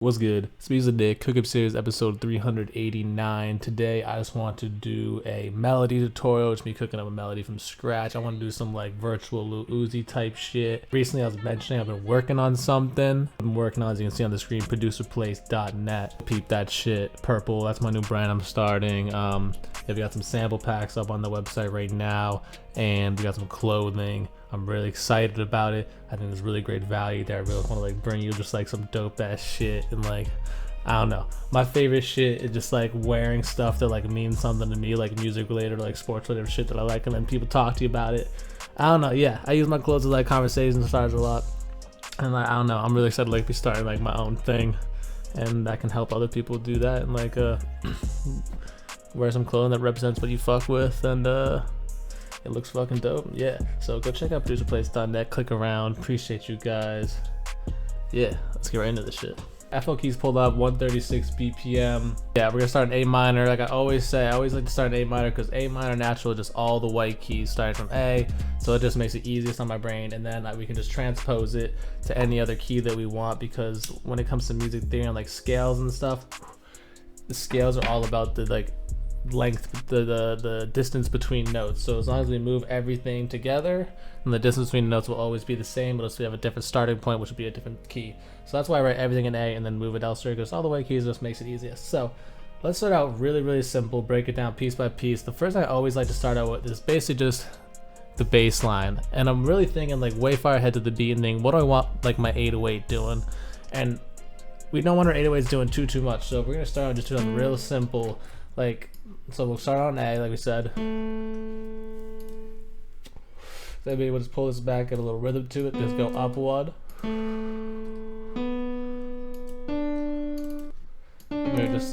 What's good? It's Music Nick, Cookup Series episode 389. Today I just want to do a melody tutorial. It's me cooking up a melody from scratch. I want to do some like virtual Lil Uzi type shit. Recently I was mentioning I've been working on something. I've been working on, as you can see on the screen, producerplace.net. Peep that shit. Purple, that's my new brand I'm starting. Yeah, we got some sample packs up on the website right now, and we got some clothing. I'm really excited about it. I think there's really great value there. I really want to like bring you just like some dope ass shit, and like, I don't know. My favorite shit is just like wearing stuff that like means something to me, like music related or like sports related shit that I like, and then people talk to you about it. I don't know. Yeah, I use my clothes as like conversation starters a lot, and like, I don't know. I'm really excited to like be starting like my own thing, and I can help other people do that and like wear some clothing that represents what you fuck with, and it looks fucking dope. Yeah, so go check out producerplace.net, click around. Appreciate you guys. Yeah, let's get right into this shit. FL keys pulled up, 136 BPM. Yeah, we're gonna start in A minor. Like I always say, I always like to start in A minor because A minor natural, just all the white keys starting from A, so it just makes it easiest on my brain, and then we can just transpose it to any other key that we want, because when it comes to music theory and like scales and stuff, the scales are all about the like length, the distance between notes. So as long as we move everything together, and the distance between notes will always be the same, but we have a different starting point, which would be a different key. So that's why I write everything in A and then move it elsewhere, because all the white keys just makes it easiest. So let's start out really simple, break it down piece by piece. The first thing I always like to start out with is basically just the bass line, and I'm really thinking like way far ahead to the beat and thinking, what do I want like my 808 doing? And we don't want our 808s doing too much, so we're gonna start out just doing real simple, like, so we'll start on A, like we said. So maybe we'll just pull this back, get a little rhythm to it, just go up one.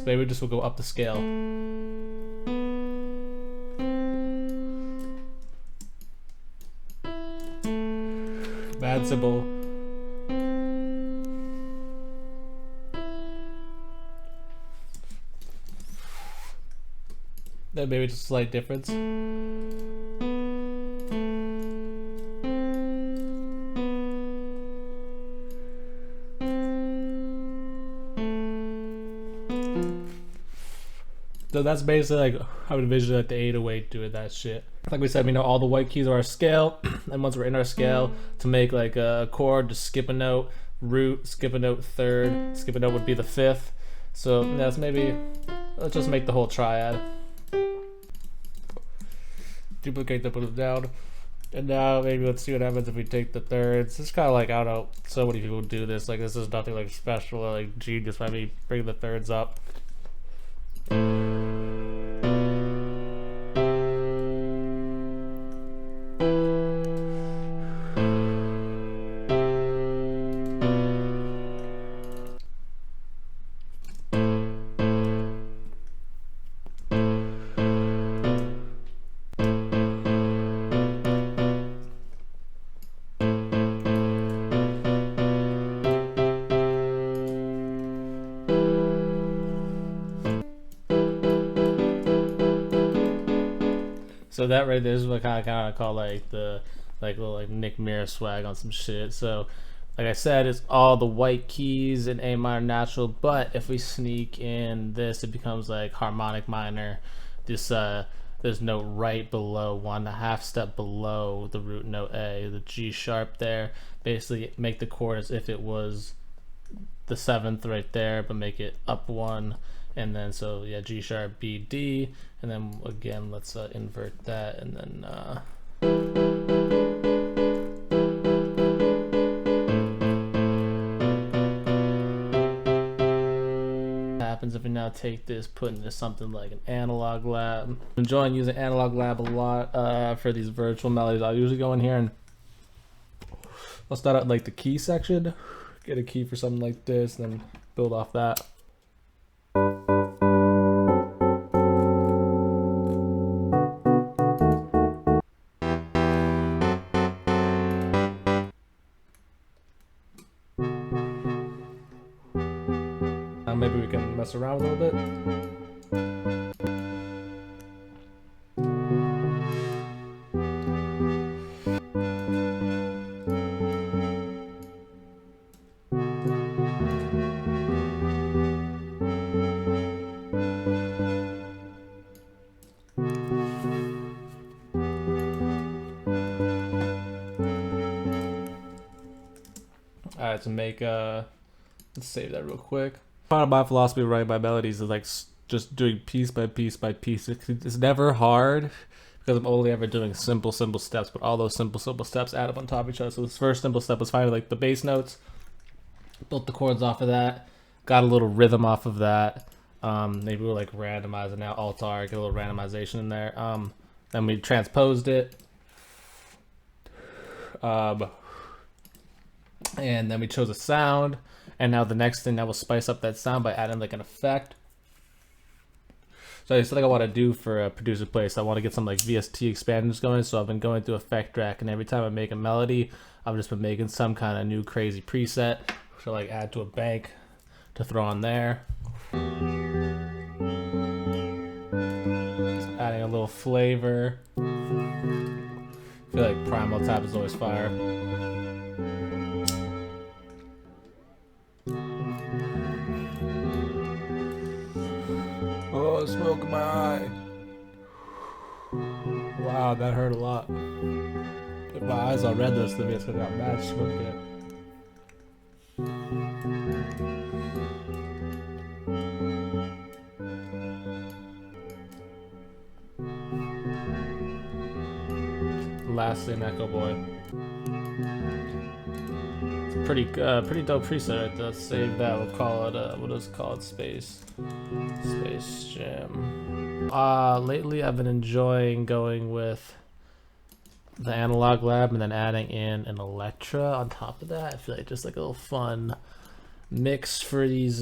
Maybe just we'll go up the scale. Bad simple. Then maybe just a slight difference. So that's basically like I would envision like the 808 doing that shit. Like we said, we know all the white keys are our scale, and once we're in our scale, to make like a chord, just skip a note, root, skip a note, third, skip a note would be the fifth. So that's let's just make the whole triad. Duplicate that, put it down. And now maybe let's see what happens if we take the thirds. It's kind of like, I don't know, so many people do this. Like, this is nothing like special or like genius by me bring the thirds up. So that right there is what I kind of call like the little like Nick Mirror swag on some shit. So like I said, it's all the white keys in A minor natural, but if we sneak in this, it becomes like harmonic minor. This there's note right below, 1.5 step below the root note A, the G sharp there. Basically make the chord as if it was the seventh right there, but make it up one. And then so yeah, G sharp, B, D, and then again let's invert that, and then happens if we now take this, put into something like an analog lab. I'm enjoying using analog lab a lot for these virtual melodies. I'll usually go in here and I'll start out like the key section, get a key for something like this, and then build off that. Maybe we can mess around a little bit. try to make let's save that real quick. Part of my philosophy of writing my melodies is like just doing piece by piece by piece. It's never hard because I'm only ever doing simple steps, but all those simple steps add up on top of each other. So this first simple step was finding like the bass notes, built the chords off of that, got a little rhythm off of that. Maybe we'll like randomize it now, Alt-R, get a little randomization in there. Then we transposed it. And then we chose a sound. And now the next thing, that will spice up that sound by adding like an effect. So it's like I want to do for a producer place. I want to get some like VST expansions going. So I've been going through ElectraX, and every time I make a melody, I've just been making some kind of new crazy preset to like add to a bank to throw on there. Just adding a little flavor. I feel like Primal Tap is always fire. Oh, smoke in my eye. Wow, that hurt a lot. If my eyes all red, this to me, it's gonna got mad smoke in it. Last thing, Echo Boy. It's a pretty dope preset right there. Let's save that. We'll call it what is it called? Space Jam. Lately I've been enjoying going with the Analog Lab and then adding in an Electra on top of that. I feel like just like a little fun mix for these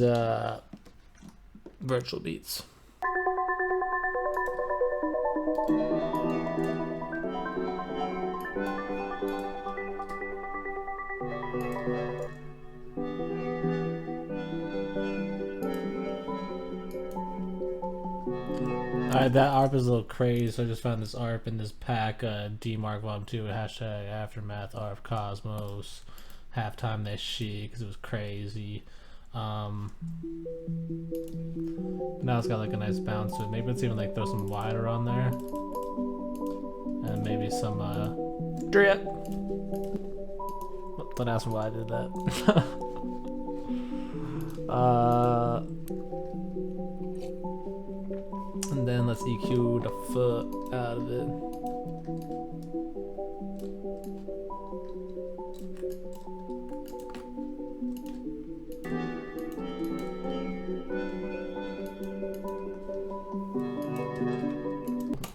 virtual beats. Alright, that ARP is a little crazy, so I just found this ARP in this pack, DMark Vol 2 with hashtag Aftermath ARP Cosmos, halftime that shit, because it was crazy. Now it's got like a nice bounce to it. Maybe let's even like throw some wider on there. And maybe some, drip! Don't ask me why I did that. And then let's EQ the fuck out of it.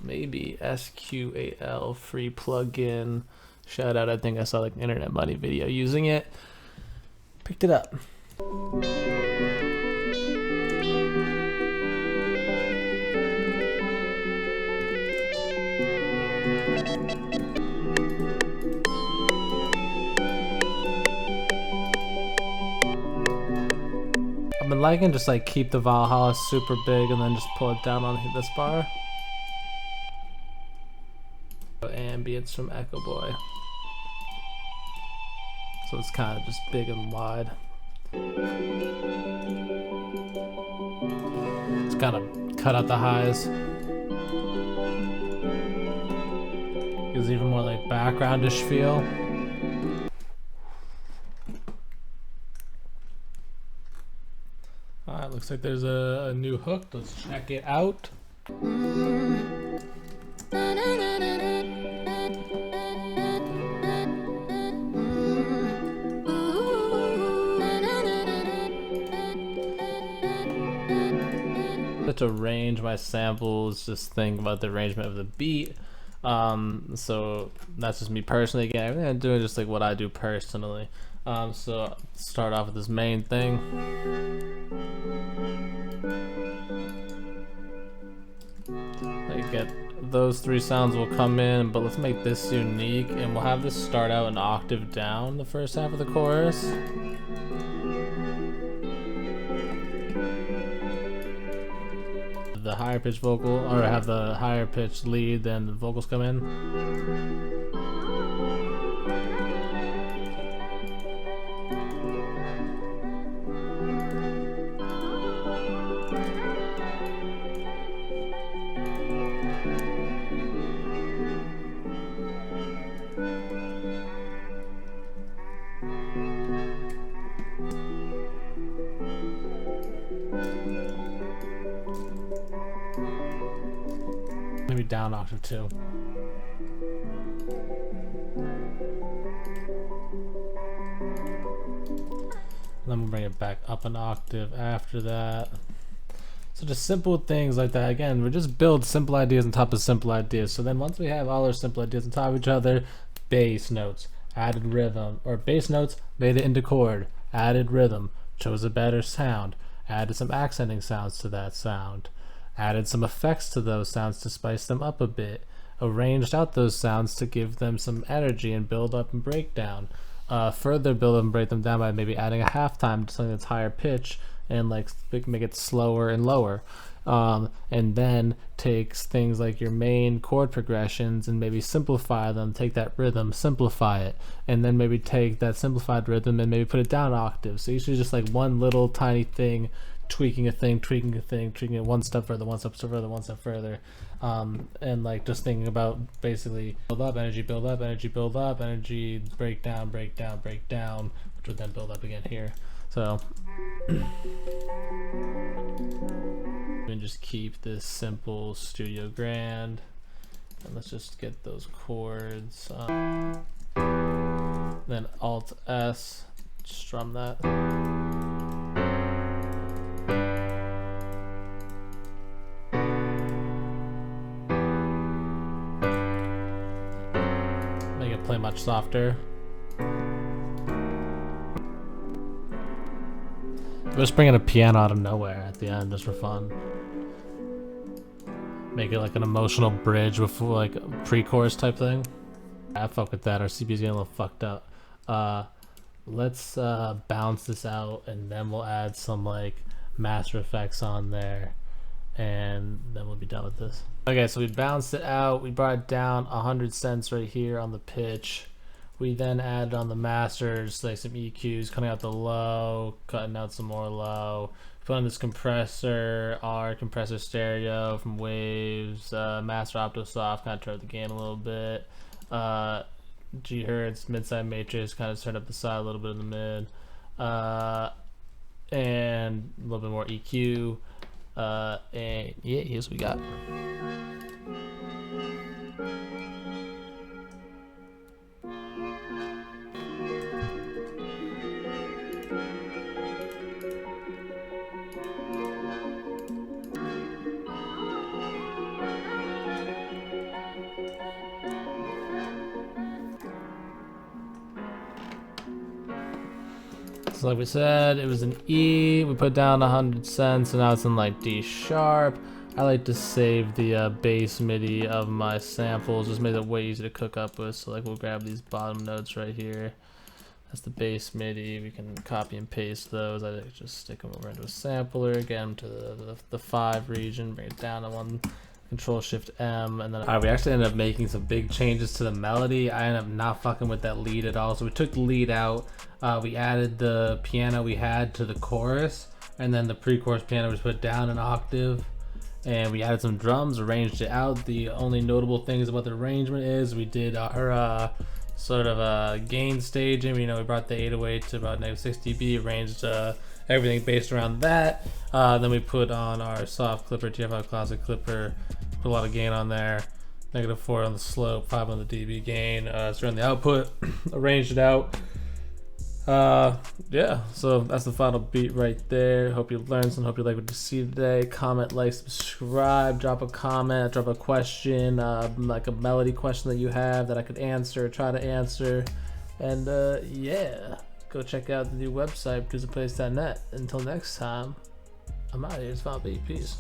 Maybe SQ8L free plugin. Shout out, I think I saw like an Internet Money video using it. Picked it up. I've been liking just like keep the Valhalla super big and then just pull it down on this bar. Ambience from Echo Boy. So it's kind of just big and wide. It's kind of cut out the highs. Gives even more like backgroundish feel. Alright, looks like there's a new hook. Let's check it out. To arrange my samples, just think about the arrangement of the beat. So that's just me personally. Again, everything I'm doing is just like what I do personally. So start off with this main thing. Like get those three sounds will come in, but let's make this unique, and we'll have this start out an octave down the first half of the chorus. The higher pitched vocal, or have the higher pitched lead, then the vocals come in. maybe down an octave too. Then we'll bring it back up an octave after that. So just simple things like that. Again, we just build simple ideas on top of simple ideas. So then once we have all our simple ideas on top of each other, bass notes, added rhythm, or bass notes, made it into chord, added rhythm, chose a better sound, added some accenting sounds to that sound, added some effects to those sounds to spice them up a bit, arranged out those sounds to give them some energy and build up and break down. Further build up and break them down by maybe adding a halftime to something that's higher pitch and like make it slower and lower. And then takes things like your main chord progressions and maybe simplify them, take that rhythm, simplify it, and then maybe take that simplified rhythm and maybe put it down an octave. So usually just like one little tiny thing, tweaking a thing, tweaking it one step further, one step further, one step further. And like just thinking about basically build up, energy, build up, energy, build up, energy, break down, break down, break down, which would then build up again here. So and just keep this simple studio grand, and let's just get those chords. Then Alt S, strum that. Make it play much softer. Just bring in a piano out of nowhere at the end just for fun. Make it like an emotional bridge with like a pre-chorus type thing. I fuck with that. Our CPU's getting a little fucked up. Let's bounce this out and then we'll add some like master effects on there and then we'll be done with this. Okay, so we bounced it out. We brought it down 100 cents right here on the pitch. We then added on the masters, like some EQs, cutting out the low, cutting out some more low. Put on this compressor, R compressor stereo from Waves, master OptoSoft, kind of turned up the gain a little bit. G Hertz, mid-side matrix, kind of turned up the side a little bit in the mid. And a little bit more EQ. And yeah, here's what we got. So like we said, it was an E, we put down 100 cents, and now it's in like D sharp. I like to save the bass MIDI of my samples, just made it way easier to cook up with. So like we'll grab these bottom notes right here. That's the bass MIDI, we can copy and paste those. I just stick them over into a sampler, get them to the 5 region, bring it down to 1, Control Shift M, and then we actually ended up making some big changes to the melody. I ended up not fucking with that lead at all. So we took the lead out, we added the piano we had to the chorus, and then the pre-chorus piano was put down an octave, and we added some drums, arranged it out. The only notable things about the arrangement is we did our sort of gain staging. You know, we brought the 808 to about -6 dB, arranged everything based around that. Then we put on our soft clipper, TF5 classic clipper, put a lot of gain on there, -4 on the slope, 5 on the dB gain. So on the output, arranged it out. Yeah, so that's the final beat right there. Hope you learned something, hope you like what you see today. Comment, like, subscribe, drop a comment, drop a question, like a melody question that you have that I could answer, try to answer. And yeah, go check out the new website, producers.net. Until next time, I'm out of here. It's Final Beat. Peace.